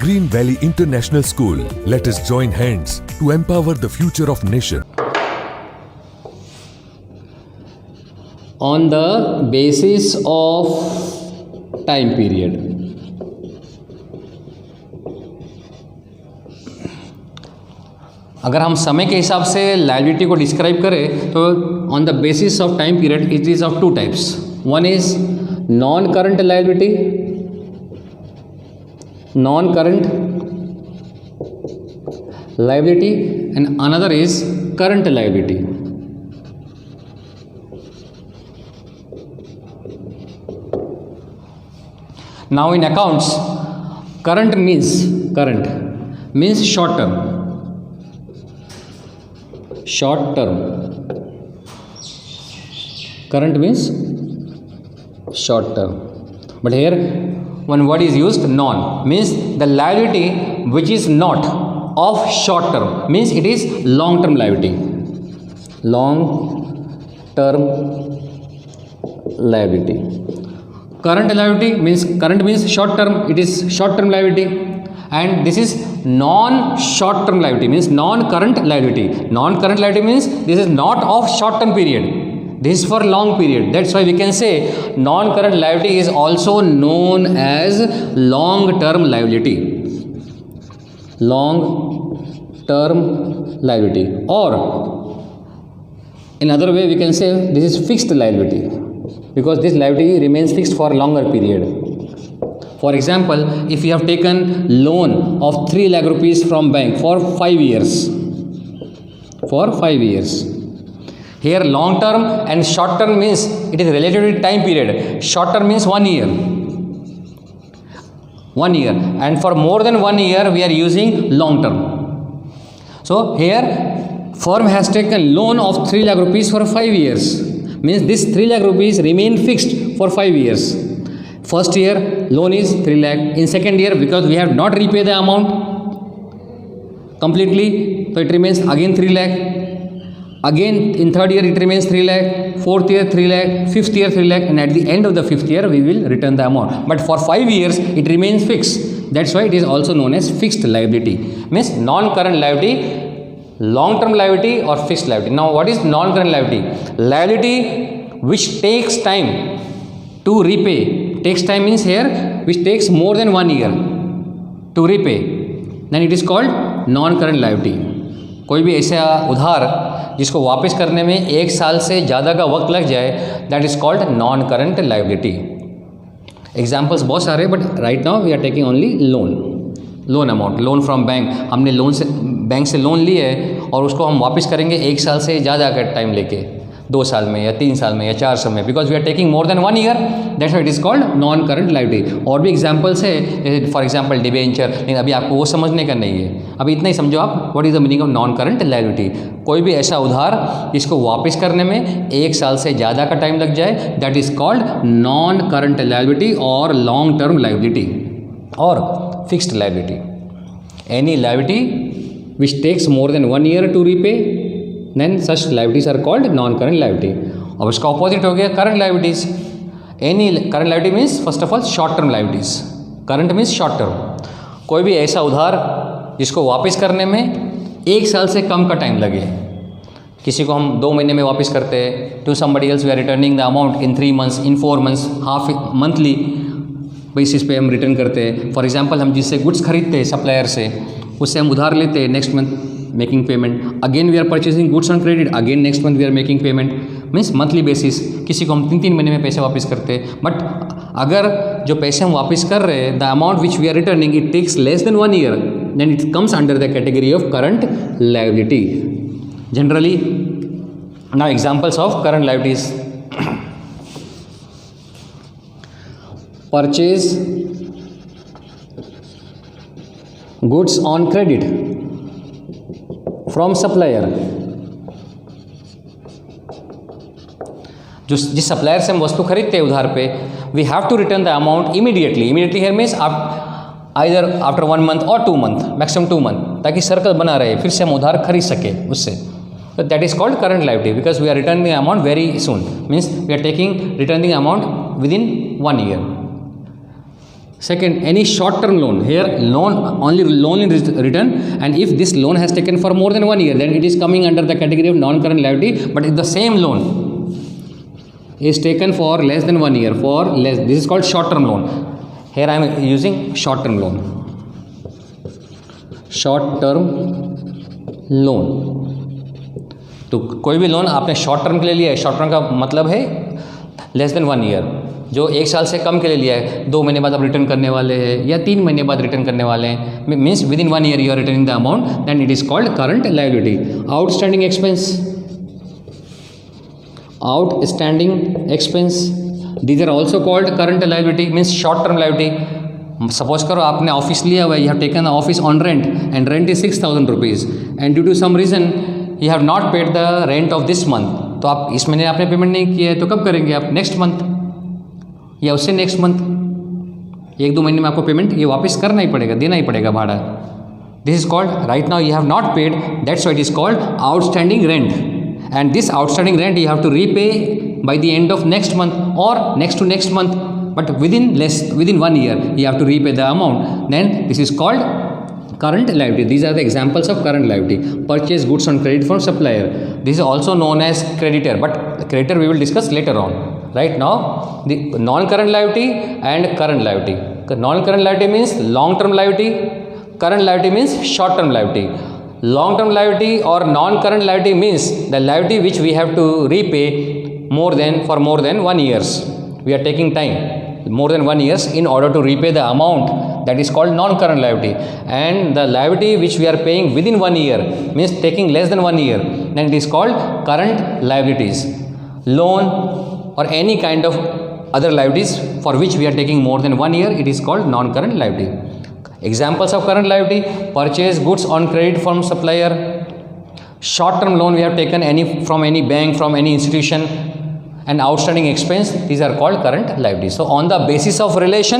Green Valley International School. Let us join hands to empower the future of nation. On the basis of time period. अगर हम समय के हिसाब से liability को डिस्क्राइब करें तो on the basis of time period it is of two types. One is non current liability, non current liability, and another is current liability. Now in accounts, current means short term. Short term. Current means short term. But here one word is used, non, means the liability which is not of short term, means it is long term liability. Long term liability. Current means short term, it is short term liability, and this is non short term liability, means non current liability. Non current liability means this is not of short term period, this is for long period. That's why we can say non current liability is also known as long term liability. Long term liability, or in other way we can say this is fixed liability, because this liability remains fixed for a longer period. For example, if you have taken loan of 3 lakh rupees from bank for 5 years, here long term and short term means it is related to time period. Short term means 1 year, and for more than 1 year we are using long term. So here firm has taken loan of 3 lakh rupees for 5 years, means this 3 lakh rupees remain fixed for 5 years. First year loan is 3 lakh. In second year, because we have not repaid the amount completely, so it remains again 3 lakh. Again in third year it remains 3 lakh. Fourth year 3 lakh. Fifth year 3 lakh. And at the end of the fifth year we will return the amount. But for 5 years it remains fixed. That's why it is also known as fixed liability. Means non-current liability, long-term liability or fixed liability. Now what is non-current liability? Liability which takes time to repay. Takes time means here which takes more than 1 year to repay, then it is called non-current liability. कोई भी ऐसा उधार जिसको वापस करने में 1 साल से ज़्यादा का वक्त लग जाए, that is called non-current liability. Examples बहुत सारे, but right now we are taking only loan amount. Loan from bank, हमने बैंक से लोन लिए और उसको हम वापस करेंगे 1 साल से ज़्यादा का टाइम लेके, 2 साल में या 3 साल में या 4 साल में, because we are taking more than 1 year. That's why it is called non current liability. और भी एग्जांपल्स है, फॉर एग्जांपल डिबेंचर, लेकिन अभी आपको वो समझने का नहीं है. अभी इतना ही समझो आप, what is the meaning of non current liability. कोई भी ऐसा उधार जिसको वापस करने में 1 साल से ज़्यादा का टाइम लग जाए, that is called non current liability और लॉन्ग टर्म लायबिलिटी और fixed liability. Any liability which takes more than 1 year to repay, then such liabilities are called non-current liability. अब इसका opposite हो गया current liabilities. Any current liability means first of all short term liabilities. Current means short term. कोई भी ऐसा उधार जिसको वापस करने में 1 साल से कम का टाइम लगे. किसी को हम 2 महीने में वापस करते हैं, to somebody else we are returning the amount in 3 months, in 4 months, half monthly basis पे हम रिटर्न करते हैं. फॉर एग्जांपल हम जिससे गुड्स खरीदते हैं सप्लायर से, उससे हम उधार लेते हैं, next month making payment. Again we are purchasing goods on credit, again next month we are making payment, means monthly basis. किसी को हम 3-3 महीने में पैसे वापस करते हैं. बट अगर जो पैसे हम वापस कर रहे हैं, the amount which we are returning, it takes less than 1 year, then it comes under the category of current liability generally. Now examples of current liabilities. Purchase goods on credit from supplier. जिस supplier से हम वस्तु खरीदते हैं उधार पे, we have to return the amount immediately. Immediately here means either after 1 month और 2 month, maximum 2 month, ताकि सर्कल बना रहे, फिर से हम उधार खरीद सके उससे. So that is called current liability, because we are returning the amount very soon, means we are returning the amount within 1 year. Second, any short-term loan. Here, loan is written, and if this loan has taken for more than 1 year, then it is coming under the category of non-current liability. But if the same loan is taken for less than 1 year, this is called short-term loan. Here I am using short-term loan. Short-term loan. तो कोई भी loan आपने short term के लिए लिया है, short term का मतलब है लेस देन 1 ईयर, जो 1 साल से कम के लिए लिया है, 2 महीने बाद आप रिटर्न करने वाले हैं या 3 महीने बाद रिटर्न करने वाले हैं, means within 1 year you are returning the amount, then it is called current liability. Outstanding expense, these are also called current liability, means short term liability. Suppose करो आपने ऑफिस लिया हुआ है, you have taken the office on rent and rent is 6,000 rupees and due to some reason you have not paid the rent of this month. तो आप इस महीने आपने पेमेंट नहीं किया है, तो कब करेंगे आप? नेक्स्ट मंथ या उससे नेक्स्ट मंथ. 1-2 महीने में आपको पेमेंट ये वापस करना ही पड़ेगा, देना ही पड़ेगा भाड़ा. This is called, right now you have not paid, that's why it is called outstanding rent. And this outstanding rent you have to repay by the end of next month or next to next month, but within 1 year you have to repay the amount. Then this is called current liability. These are the examples of current liability. Purchase goods on credit from supplier, this is also known as creditor, but creditor we will discuss later on. Right now the non-current liability and current liability. Non-current liability means long-term liability, current liability means short-term liability. Long-term liability or non-current liability means the liability which we have to repay for more than 1 years. We are taking time more than 1 years in order to repay the amount, that is called non-current liability. And the liability which we are paying within 1 year means taking less than 1 year, then it is called current liabilities. Loan or any kind of other liabilities for which we are taking more than 1 year, it is called non-current liability. Examples of current liability: purchase goods on credit from supplier, short-term loan we have taken from any bank, from any institution, and outstanding expense, these are called current liabilities. So on the basis of relation,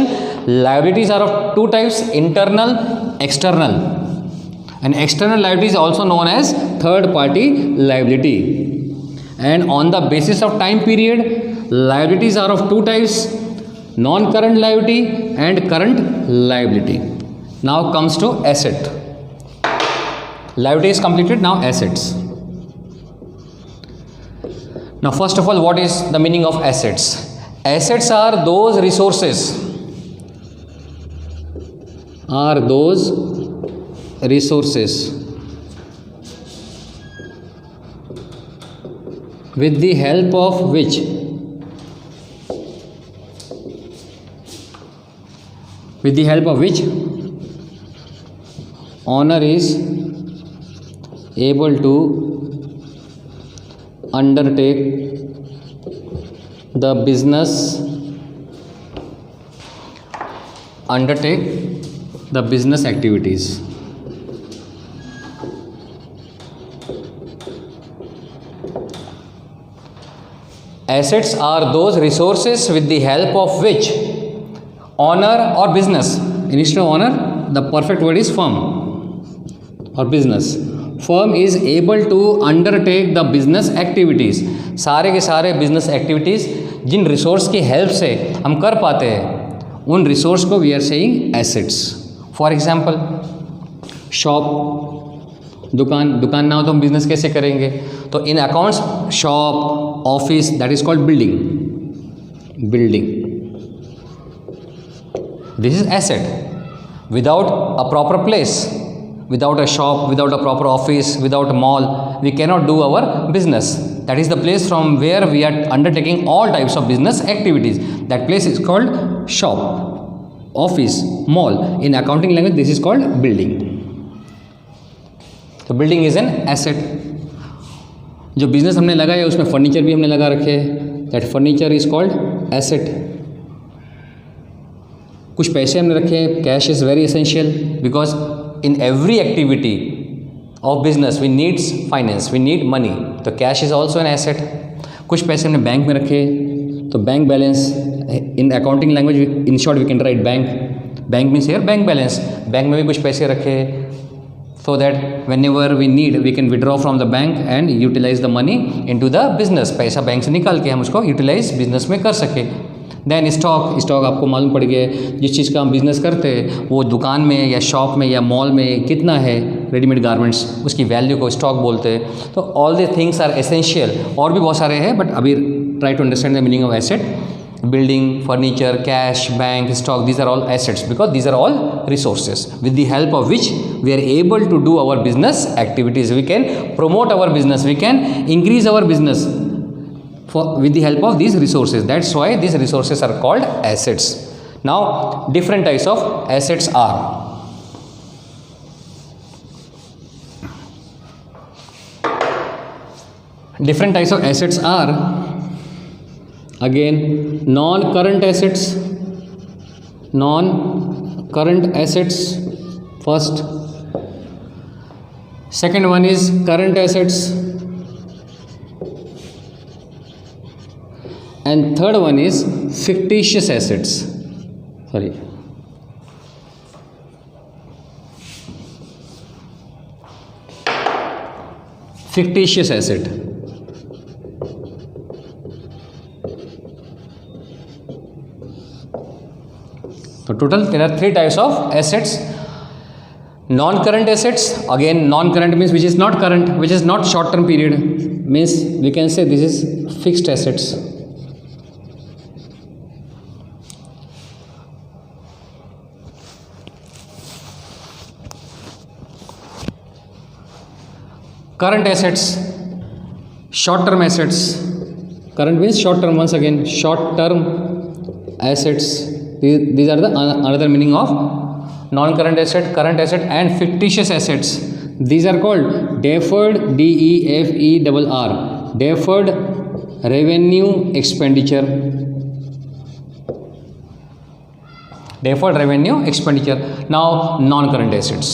liabilities are of 2 types: internal, external. And external liability is also known as third party liability. And on the basis of time period, liabilities are of 2 types: non-current liability and current liability. Now comes to asset. Liability is completed, now assets. Now first of all, what is the meaning of assets? Assets are those resources with the help of which owner is able to undertake the business activities. Assets are those resources with the help of which owner or business, instead of owner the perfect word is firm or business, firm is able to undertake the business activities. सारे के सारे business activities जिन resource की help से हम कर पाते हैं, उन रिसोर्स को we are saying assets. For example, shop, दुकान ना हो तो हम बिजनेस कैसे करेंगे? तो इन accounts shop, office, that is called building. This is asset. Without a proper place, without a shop, without a proper office, without a mall, we cannot do our business. That is the place from where we are undertaking all types of business activities. That place is called shop, office, mall. In accounting language, this is called building. So building is an asset. जो business हमने लगाया उसमें furniture भी हमने लगा रखे हैं, that furniture is called asset. कुछ पैसे हमने रखे हैं, cash is very essential because in every activity of business we needs finance, we need money, तो cash is also an asset. कुछ पैसे हमने बैंक में रखे, तो bank balance, in accounting language in short we can write bank. Bank means here bank balance. Bank में भी कुछ पैसे रखे so that whenever we need we can withdraw from the bank and utilize the money into the business. पैसा bank से निकाल के हम उसको utilize business में कर सके. देन स्टॉक आपको मालूम पड़ गया है, जिस चीज़ का हम बिज़नेस करते हैं वो दुकान में या शॉप में या मॉल में कितना है रेडीमेड गारमेंट्स, उसकी वैल्यू को स्टॉक बोलते हैं। तो all the things are essential, और भी बहुत सारे हैं, बट अभी try to understand the meaning of asset. Building, furniture, cash, bank, stock, these are all assets because these are all resources with the help of which we are able to do our business activities. We can promote our business, we can increase our business with the help of these resources. That's why these resources are called assets. Now, different types of assets are. Different types of assets are, again, non-current assets first. Second one is current assets, and third one is fictitious assets. Fictitious asset. So total there are three types of assets. Non-current assets, again non-current means which is not current, which is not short-term period, means we can say this is fixed assets. Current assets, short-term assets. Current means short-term, once again short-term assets. These are the another meaning of non-current asset, current asset, and fictitious assets. These are called deferred, DEFERR, deferred revenue expenditure. Deferred revenue expenditure. Now, non-current assets.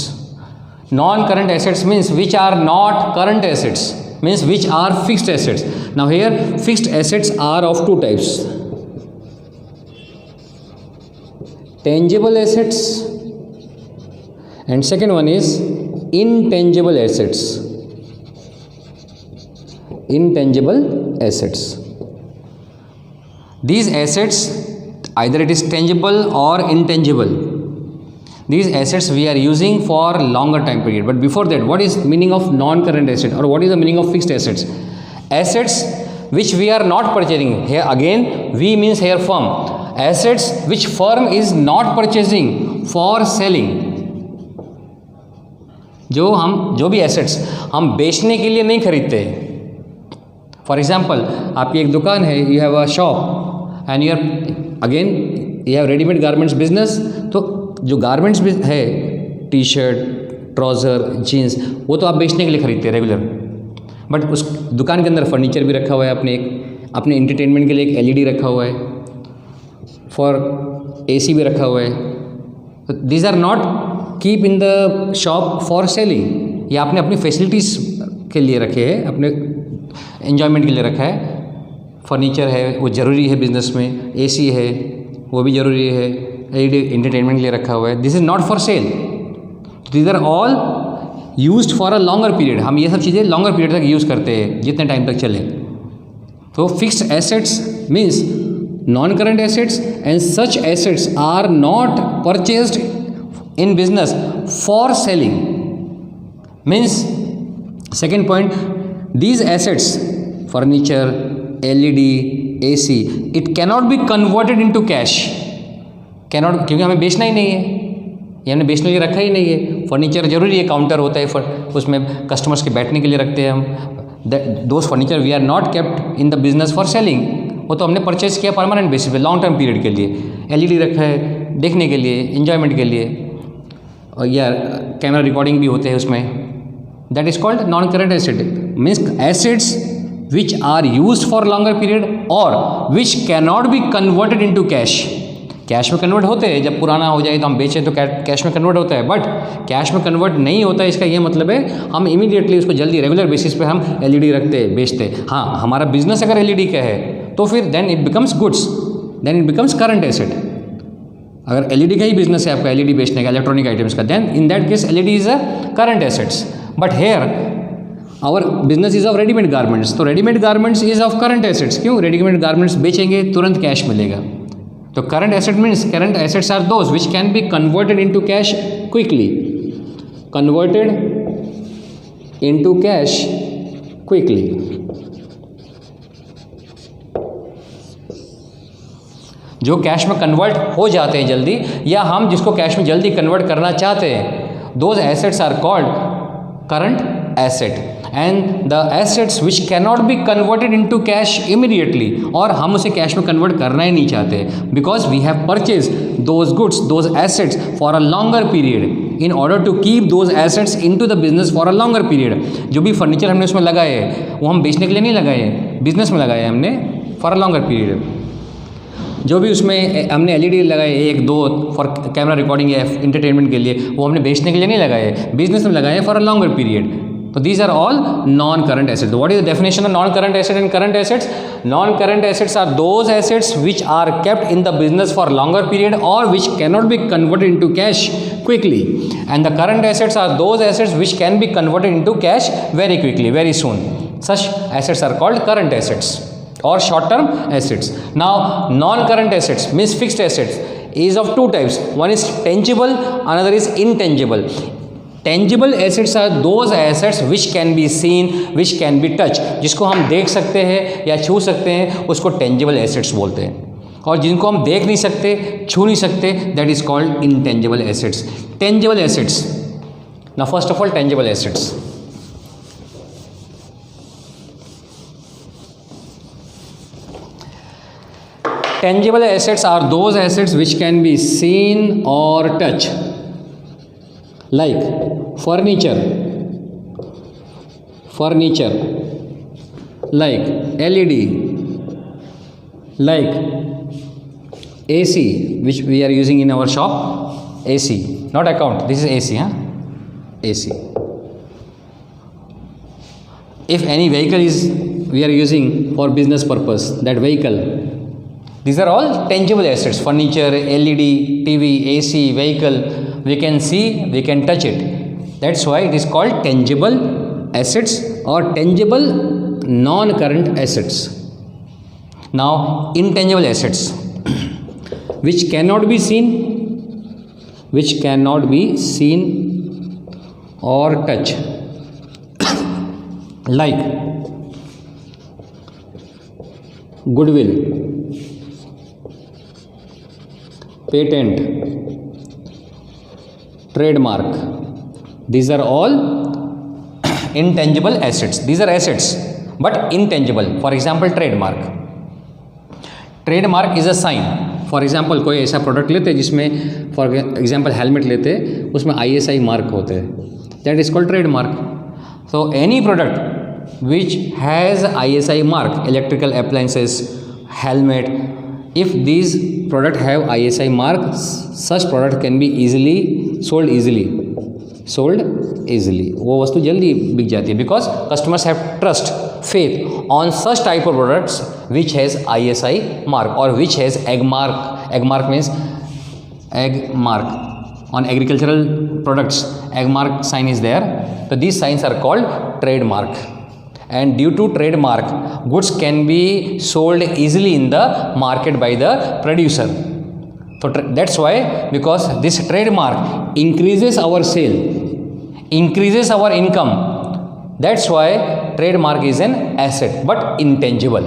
Non-current assets means which are not current assets, means which are fixed assets. Now here fixed assets are of two types: tangible assets, and second one is intangible assets. Intangible assets. These assets, either it is tangible or intangible. These assets we are using for longer time period. But before that, what is meaning of non-current asset, or what is the meaning of fixed assets? Assets which we are not purchasing. Here again, we means here firm. Assets which firm is not purchasing for selling. जो भी assets हम बेचने के लिए नहीं खरीदते. For example, आपकी एक दुकान है, you have a shop and you have ready-made garments business. तो जो गारमेंट्स भी है, टी शर्ट, ट्राउज़र, जीन्स, वो तो आप बेचने के लिए खरीदते हैं रेगुलर. बट उस दुकान के अंदर फर्नीचर भी रखा हुआ है, अपने एंटरटेनमेंट के लिए एक एलईडी रखा हुआ है, फॉर एसी भी रखा हुआ है. These are not keep in the shop for selling. ये आपने अपनी फैसिलिटीज़ के लिए रखे हैं, अपने एन्जॉयमेंट के लिए रखा है. फर्नीचर है वो ज़रूरी है बिजनेस में, एसी है वो भी ज़रूरी है, एलईडी एंटरटेनमेंट के लिए रखा हुआ है. This is not for sale. These are all used for a longer period. हम ये सब चीज़ें लॉन्गर पीरियड तक यूज़ करते हैं, जितने टाइम तक चले. तो fixed assets means non current assets, and such assets are not purchased in business for selling. Means second point, these assets, furniture, LED, AC, it cannot be converted into cash. Cannot, क्योंकि हमें बेचना ही नहीं है, ये हमने बेचने के लिए रखा ही नहीं है. फर्नीचर जरूरी है, काउंटर होता है, उसमें कस्टमर्स के बैठने के लिए रखते हैं हम. Those furniture we are not kept in the business for selling. वो तो हमने परचेज किया परमानेंट बेसिस पे, लॉन्ग टर्म पीरियड के लिए. LED रखा है देखने के लिए, एंजॉयमेंट के लिए, और या कैमरा रिकॉर्डिंग भी होते हैं उसमें. That is called non current asset. Means assets which are use for longer period और which cannot be converted into cash. Cash में कन्वर्ट होते हैं, जब पुराना हो जाए तो हम बेचें तो कैश में कन्वर्ट होता है. बट कैश में कन्वर्ट नहीं होता है, इसका ये मतलब है हम इमीडिएटली उसको जल्दी रेगुलर बेसिस पे हम LED रखते हैं, बेचते हैं. हाँ, हमारा बिजनेस अगर LED का है तो फिर then it becomes goods, then it becomes current asset. अगर LED का ही बिजनेस है आपका, LED बेचने का, इलेक्ट्रॉनिक आइटम्स का, then in that case LED is a current assets. But here our business is of readymade garments, तो readymade garments is of current assets. क्यों? Readymade garments बेचेंगे तुरंत कैश मिलेगा. तो current asset means current assets are those which can be converted into cash quickly. Converted into cash quickly. जो cash में convert हो जाते हैं जल्दी, या हम जिसको कैश में जल्दी कन्वर्ट करना चाहते हैं, those assets are called current asset. And the assets which cannot be converted into cash immediately, और हम उसे कैश में कन्वर्ट करना ही नहीं चाहते, because we have purchase those goods, those assets for a longer period in order to keep those assets into the business for a longer period. जो भी फर्नीचर हमने उसमें लगाए हैं वो हम बेचने के लिए नहीं लगाए हैं, बिजनेस में लगाए हैं हमने फॉर अ लॉन्गर पीरियड. जो भी उसमें हमने एलईडी लगाए 1 2 फॉर कैमरा रिकॉर्डिंग या इंटरटेनमेंट के लिए, वो हमने बेचने के लिए नहीं लगाए, बिजनेस में लगाए फॉर अ लॉन्गर पीरियड. तो these are all non current assets. What is the definition of non current asset and current assets? Non current assets are those assets which are kept in the business for longer period or which cannot be converted into cash quickly, and the current assets are those assets which can be converted into cash very quickly, very soon. Such assets are called current assets or short term assets. Now non current assets means fixed assets is of two types. One is tangible, another is intangible. Tangible assets are those assets which can be seen, which can be touched. जिसको हम देख सकते हैं या छू सकते हैं उसको tangible assets बोलते हैं, और जिनको हम देख नहीं सकते, छू नहीं सकते, that is called intangible assets. Tangible assets. Now first of all, tangible assets. Tangible assets are those assets which can be seen or touched, like furniture, like LED, like AC, which we are using in our shop. AC, not account, this is AC, AC. If any vehicle is we are using for business purpose, that vehicle, these are all tangible assets. Furniture, LED, TV, AC, vehicle, we can see, we can touch it. That's why it is called tangible assets or tangible non-current assets. Now intangible assets which cannot be seen, or touch, like goodwill, patent, trademark. These are all intangible assets. These are assets but intangible. For example, trademark. Trademark is a sign. For example, कोई ऐसा product लेते हैं जिसमें for example helmet लेते हैं, उसमें ISI mark होते हैं, that is called trademark. So any product which has ISI mark, electrical appliances, helmet, if these product have ISI mark, such product can be sold easily. वो वस्तु जल्दी बिक जाती है, because customers have trust, faith on such type of products which has ISI mark or which has egg mark. Egg mark means egg mark. On agricultural products, egg mark sign is there. So these signs are called trademark. And due to trademark, goods can be sold easily in the market by the producer. So that's why, because this trademark increases our sale, increases our income. That's why trademark is an asset but intangible.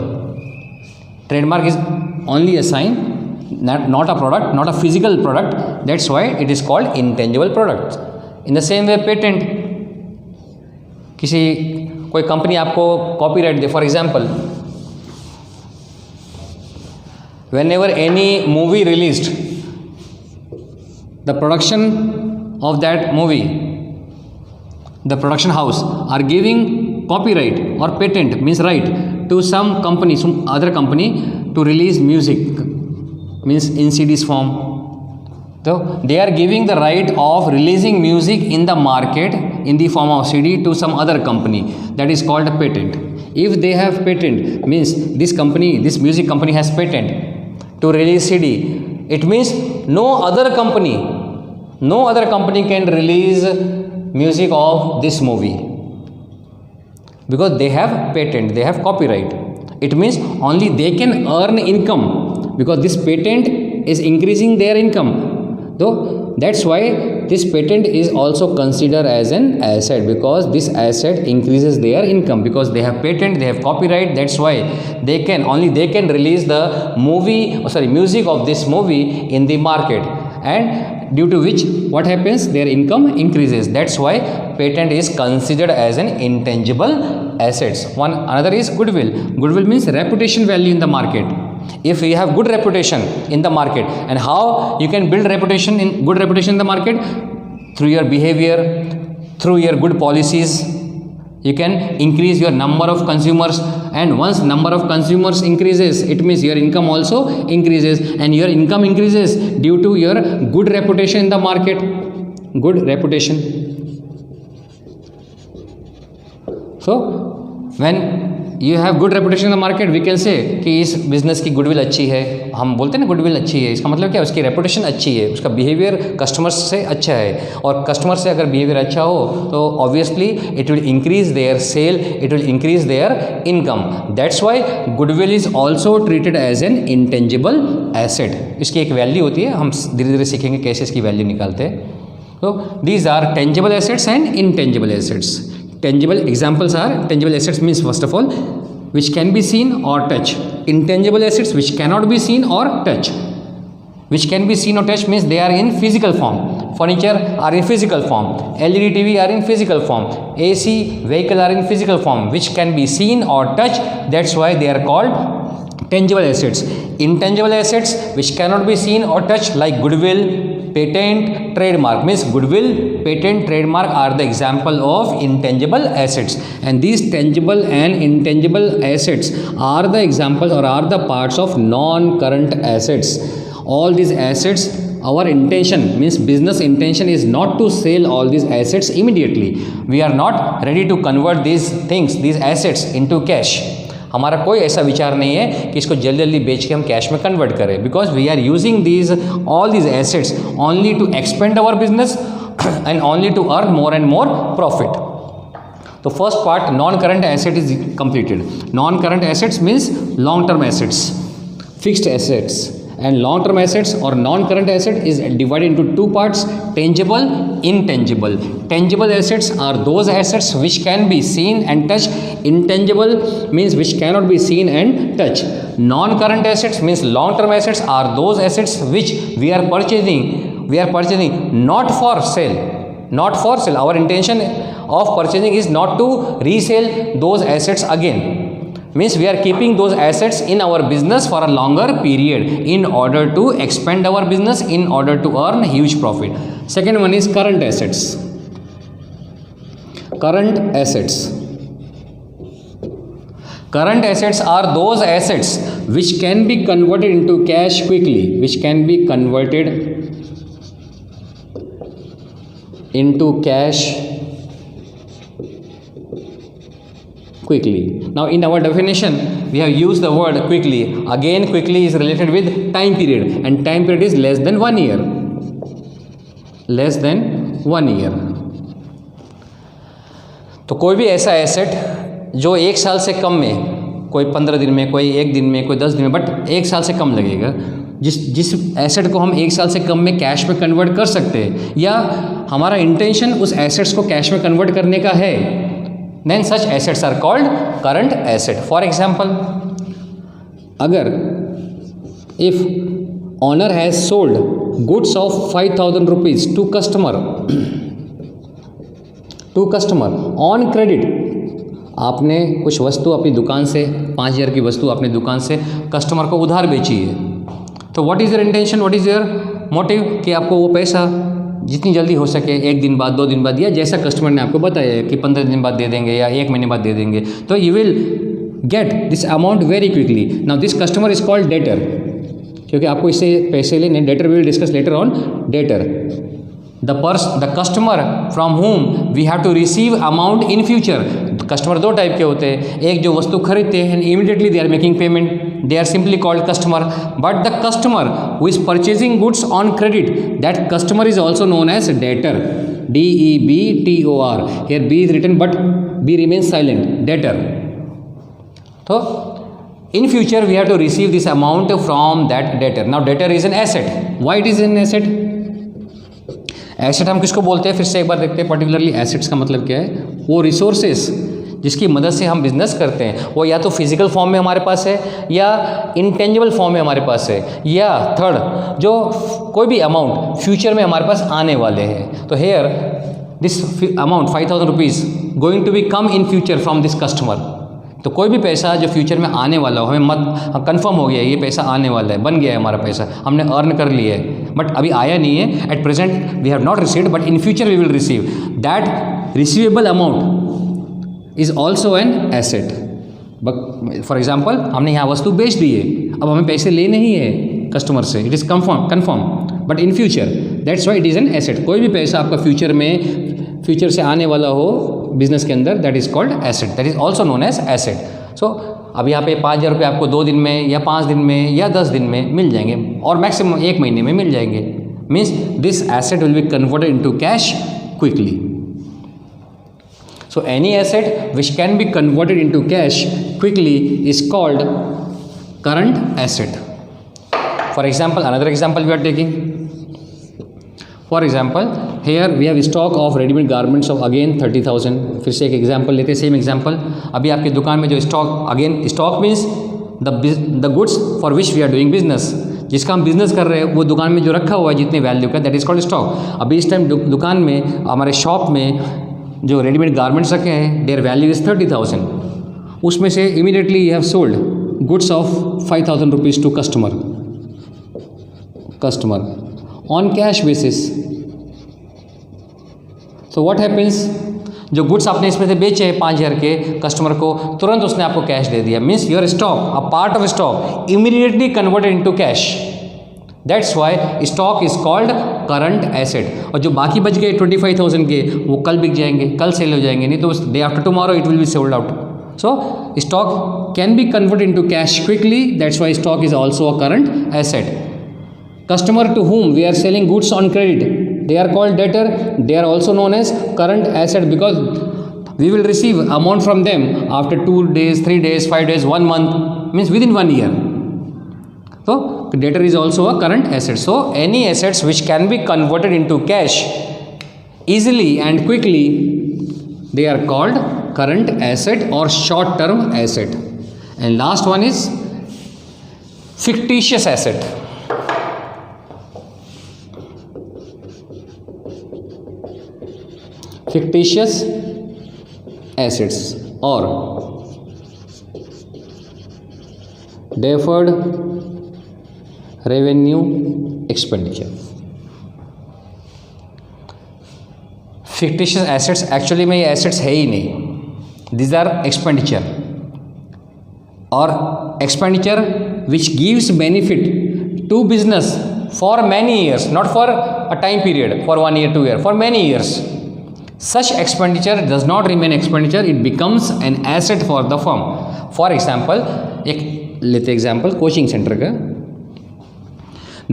Trademark is only a sign, not a product, not a physical product. That's why it is called intangible product. In the same way, patent. कोई company आपको copyright दे, for example, whenever any movie released, the production of that movie, the production house are giving copyright और patent means right to some company, some other company to release music, means in CDs form. So they are giving the right of releasing music in the market in the form of CD to some other company. That is called a patent. If they have patent, means this music company has patent to release CD. It means no other company can release music of this movie, because they have patent, they have copyright. It means only they can earn income, because this patent is increasing their income. So that's why this patent is also considered as an asset, because this asset increases their income, because they have patent, they have copyright. That's why they can release the music of this movie in the market, and due to which what happens, their income increases. That's why patent is considered as an intangible assets. Another is goodwill. Goodwill means reputation value in the market. If you have good reputation in the market, and how you can build good reputation in the market? Through your behavior, through your good policies. You can increase your number of consumers, and once number of consumers increases, it means your income also increases, and your income increases due to your good reputation in the market. Good reputation. So when you have good reputation in the market, we can say कि इस business की goodwill अच्छी है. हम बोलते हैं ना goodwill अच्छी है, इसका मतलब क्या है? उसकी रेपुटेशन अच्छी है, उसका बिहेवियर कस्टमर्स से अच्छा है, और कस्टमर से अगर बिहेवियर अच्छा हो तो obviously it will increase their sale, it will increase their income. That's why goodwill is also treated as an intangible asset. इसकी एक वैल्यू होती है, हम धीरे धीरे सीखेंगे कैसे इसकी वैल्यू निकालते हैं. तो these are tangible assets and intangible assets. Tangible examples are, tangible assets means first of all which can be seen or touch. Intangible assets which cannot be seen or touch. Which can be seen or touch means they are in physical form. Furniture are in physical form. LED TV are in physical form. AC vehicle are in physical form, which can be seen or touch. That's why they are called tangible assets. Intangible assets which cannot be seen or touched, like goodwill, patent, trademark, means goodwill, patent, trademark are the example of intangible assets. And these tangible and intangible assets are the examples or are the parts of non-current assets. All these assets, our intention means business intention is not to sell all these assets immediately. We are not ready to convert these things, these assets into cash. हमारा कोई ऐसा विचार नहीं है कि इसको जल्दी जल्दी बेच के हम कैश में कन्वर्ट करें, because we are using these all these assets only to expand our business and only to earn more and more profit. तो first part non current asset is completed. Non current assets means long term assets, fixed assets. And long term assets or non current asset is divided into two parts: tangible, intangible. Tangible assets are those assets which can be seen and touched. Intangible means which cannot be seen and touched. Non current assets means long term assets are those assets which we are purchasing not for sale. Not for sale. Our intention of purchasing is not to resell those assets again. Means we are keeping those assets in our business for a longer period in order to expand our business, in order to earn huge profit. Second one is current assets. Current assets. Current assets are those assets which can be converted into cash quickly, which can be converted into cash quickly. Now in our definition we have used the word quickly. Again, quickly is related with time period, and time period is less than 1 year. Less than 1 year. तो कोई भी ऐसा asset जो 1 साल से कम में, कोई 15 दिन में, कोई 1 दिन में, कोई 10 दिन में, बट 1 साल से कम लगेगा, जिस एसेट को हम 1 साल से कम में कैश में कन्वर्ट कर सकते हैं, या हमारा इंटेंशन उस एसेट्स को कैश में कन्वर्ट करने का है, then such assets are called current asset. For example, अगर if owner has sold goods of 5,000 rupees to customer on credit, आपने कुछ वस्तु अपनी दुकान से 5,000 की वस्तु अपनी दुकान से कस्टमर को उधार बेची है, तो what is your intention, what is your motive, कि आपको वो पैसा जितनी जल्दी हो सके, 1 दिन बाद, 2 दिन बाद, या जैसा कस्टमर ने आपको बताया है कि 15 दिन बाद दे देंगे या 1 महीने बाद दे देंगे, तो you will get this amount very quickly. Now this customer is called debtor, क्योंकि आपको इससे पैसे लेने. Debtor will discuss later on. Debtor the customer from whom we have to receive amount in future. Customer 2 type के होते हैं. एक जो वस्तु खरीदते हैं and immediately they are making payment, they are simply called customer. But the customer who is purchasing goods on credit, that customer is also known as debtor. DEBTOR. Here B is written but B remains silent. Debtor. So In future, we have to receive this amount from that debtor. Now, debtor is an asset. Why it is an asset? Asset हम किसको बोलते हैं, फिर से एक बार देखते हैं particularly assets का मतलब क्या है. वो रिसोर्सेस जिसकी मदद से हम बिजनेस करते हैं, वो या तो फिजिकल फॉर्म में हमारे पास है या इंटेंजिबल फॉर्म में हमारे पास है, या थर्ड जो कोई भी अमाउंट फ्यूचर में हमारे पास आने वाले हैं. तो here this amount 5,000 rupees going to be come in future from this customer. तो कोई भी पैसा जो फ्यूचर में आने वाला हो, हमें मत कंफर्म हो गया है ये पैसा आने वाला है, बन गया है हमारा पैसा, हमने अर्न कर लिया है, बट अभी आया नहीं है. At present we have not received, but in future we will receive. That receivable amount is also an asset. For example, हमने यहाँ वस्तु बेच दी है, अब हमें पैसे लेने ही है कस्टमर से, it is confirm, but in future that's why it is an asset. कोई भी पैसा आपका फ्यूचर से आने वाला हो बिजनेस के अंदर, that is called asset, that is also known as asset. So अब यहाँ पे 5,000 रुपये आपको 2 दिन में या 5 दिन में या 10 दिन में मिल जाएंगे, और मैक्सिमम 1 महीने में मिल जाएंगे. Means this asset will be converted into cash quickly. So any asset which can be converted into cash quickly is called current asset. For example, another example we are taking. For example, here we have stock of ready-made garments of again 30,000. फिर से एक example लेते हैं, same example. अभी आपकी दुकान में जो stock means the goods for which we are doing business. जिसका हम बिजनेस कर रहे हैं वो दुकान में जो रखा हुआ है जितने वैल्यू का, दैट इज कॉल्ड स्टॉक. अभी इस टाइम दुकान में हमारे शॉप में जो रेडीमेड गारमेंट्स रखे हैं, देयर वैल्यू इज़ 30,000. उसमें से immediately you have sold goods of 5,000 rupees to customer on cash basis. So what happens, जो गुड्स आपने इसमें से बेचे हैं 5,000 के कस्टमर को, तुरंत उसने आपको कैश दे दिया. Means your stock, a part of stock immediately converted into cash. That's why stock is called current asset. और जो बाकी बच गए 25,000 के, वो कल बिक जाएंगे, कल सेल हो जाएंगे, नहीं तो day after tomorrow it will be sold out. So stock can be converted into cash quickly. That's why stock is also a current asset. Customer to whom we are selling goods on credit, they are called debtor. They are also known as current asset because we will receive amount from them after 2 days, 3 days, 5 days, 1 month, means within 1 year. So debtor is also a current asset. So any assets which can be converted into cash easily and quickly, they are called current asset or short term asset. And last one is fictitious asset. Fictitious assets or deferred revenue expenditure. Fictitious assets actually में ये assets है ही नहीं, these are expenditure or expenditure which gives benefit to business for many years, not for a time period, for 1 year, 2 year, for many years. Such expenditure does not remain expenditure, it becomes an asset for the firm. For example, एक लेते example coaching centre का.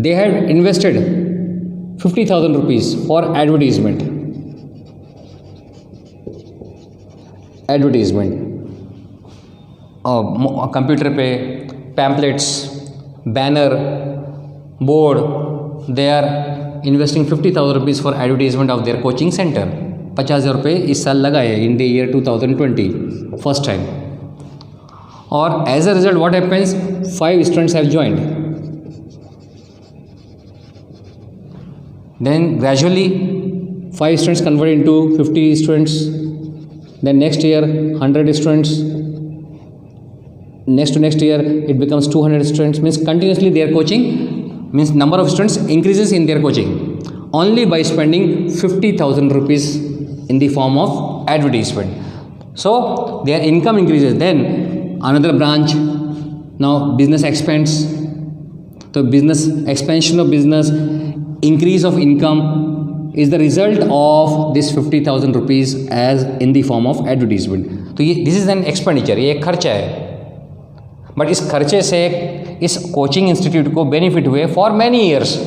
They had invested 50,000 rupees for advertisement. Computer पे pamphlets, banner, board, they are investing 50,000 rupees for advertisement of their coaching center. 50,000 रुपये इस साल लगाए in the year 2020 first time. और as a result what happens, 5 students have joined. Then gradually 5 students convert into 50 students. Then next year 100 students. Next to next year it becomes 200 students. Means continuously their coaching, means number of students increases in their coaching only by spending 50,000 rupees in the form of advertisement. So their income increases. Then another branch, now business expands. So business expansion of business, increase of income is the result of this 50,000 rupees as in the form of advertisement. तो ये this is an expenditure, ये एक खर्चा है. But इस खर्चे से इस कोचिंग इंस्टीट्यूट को बेनिफिट हुए फॉर मैनी ईयर्स.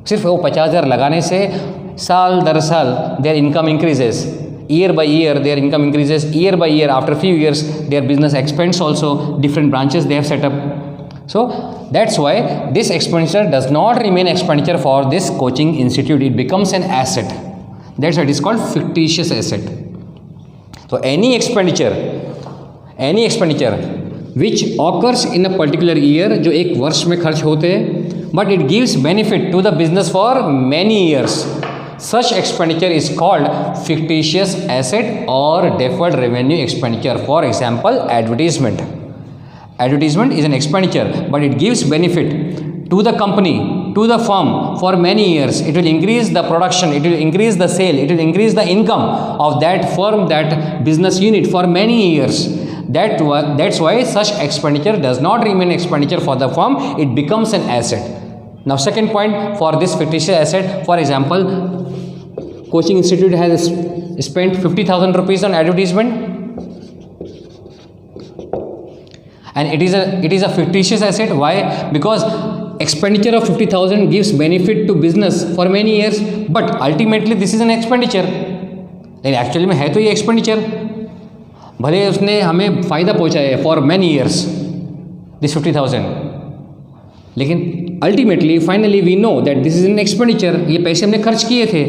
सिर्फ वो 50,000 लगाने से साल दर साल there income increases. year by year their income increases, year by year after few years their business expands also, different branches they have set up. So that's why this expenditure does not remain expenditure for this coaching institute, it becomes an asset. That's why it is called fictitious asset. So any expenditure which occurs in a particular year, जो एक वर्ष में खर्च होते हैं, but it gives benefit to the business for many years, such expenditure is called fictitious asset or deferred revenue expenditure. For example, advertisement. Advertisement is an expenditure, but it gives benefit to the company, to the firm for many years. It will increase the production, it will increase the sale, it will increase the income of that firm, that business unit for many years. That's why such expenditure does not remain expenditure for the firm, it becomes an asset. Now second point for this fictitious asset, for example, coaching institute has spent 50,000 rupees on advertisement, and it is a fictitious asset. Why? Because expenditure of 50,000 gives benefit to business for many years, but ultimately this is an expenditure. लेकिन actually में है तो ये expenditure, भले उसने हमें फ़ायदा पहुंचाया फॉर मैनी ईयर्स दिस 50,000, लेकिन ultimately finally we know that this is an expenditure, ये पैसे हमने खर्च किए थे.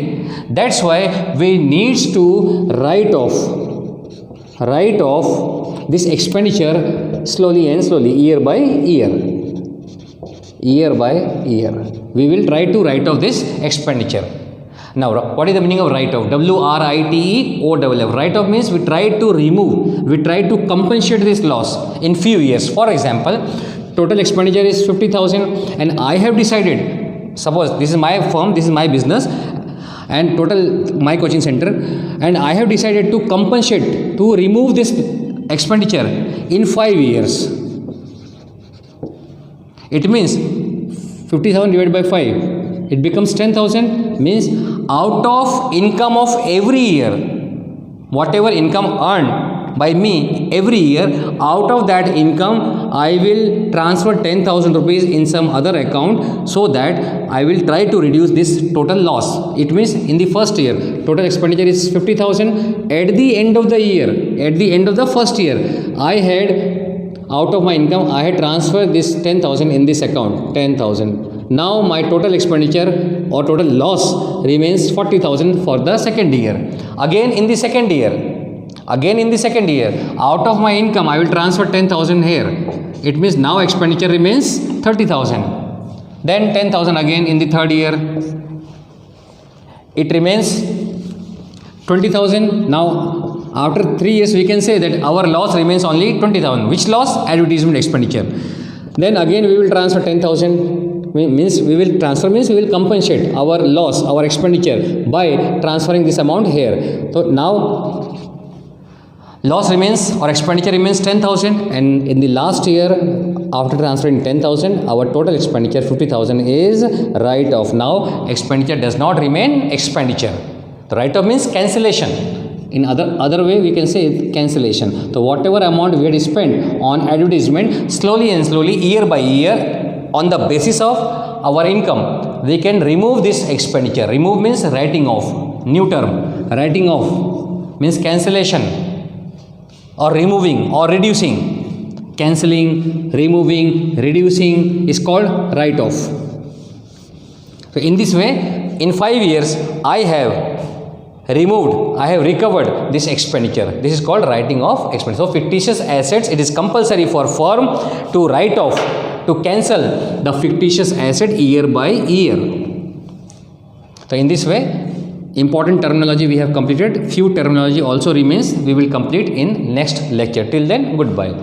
That's why we needs to write off this expenditure slowly and slowly, year by year we will try to write off this expenditure. Now what is the meaning of write off? WRITEOFF. Write off means we try to remove, we try to compensate this loss in few years. For example, total expenditure is 50,000 and I have decided, suppose this is my firm, this is my business and total my coaching center, and I have decided to compensate, to remove this expenditure in 5 years. It means 50,000 divided by 5, it becomes 10,000, means out of income of every year, whatever income earned by me every year, out of that income I will transfer 10,000 rupees in some other account, so that I will try to reduce this total loss. It means in the first year total expenditure is 50,000. At the end of the year, at the end of the first year, I had, out of my income I had transferred this 10,000 in this account, 10,000. Now my total expenditure or total loss remains 40,000 for the second year. Again in the second year, out of my income I will transfer 10,000 here. It means now expenditure remains 30,000. Then 10,000 again in the third year. It remains 20,000. Now after 3 years we can say that our loss remains only 20,000. Which loss? Advertisement expenditure. Then again we will transfer 10,000. Means we will compensate our loss, our expenditure by transferring this amount here. So now loss remains or expenditure remains 10,000, and in the last year after transferring 10,000 our total expenditure 50,000 is write off. Now expenditure does not remain expenditure. The write off means cancellation. In other way we can say cancellation. So whatever amount we had spent on advertisement, slowly and slowly, year by year, on the basis of our income, we can remove this expenditure. Remove means writing off. New term, writing off means cancellation or removing or reducing. Cancelling, removing, reducing is called write off. So in this way, in 5 years I have recovered this expenditure. This is called writing off expenditure. So fictitious assets, it is compulsory for firm to write off, to cancel the fictitious asset year by year. So in this way, important terminology we have completed. Few terminology also remains. We will complete in next lecture. Till then, goodbye.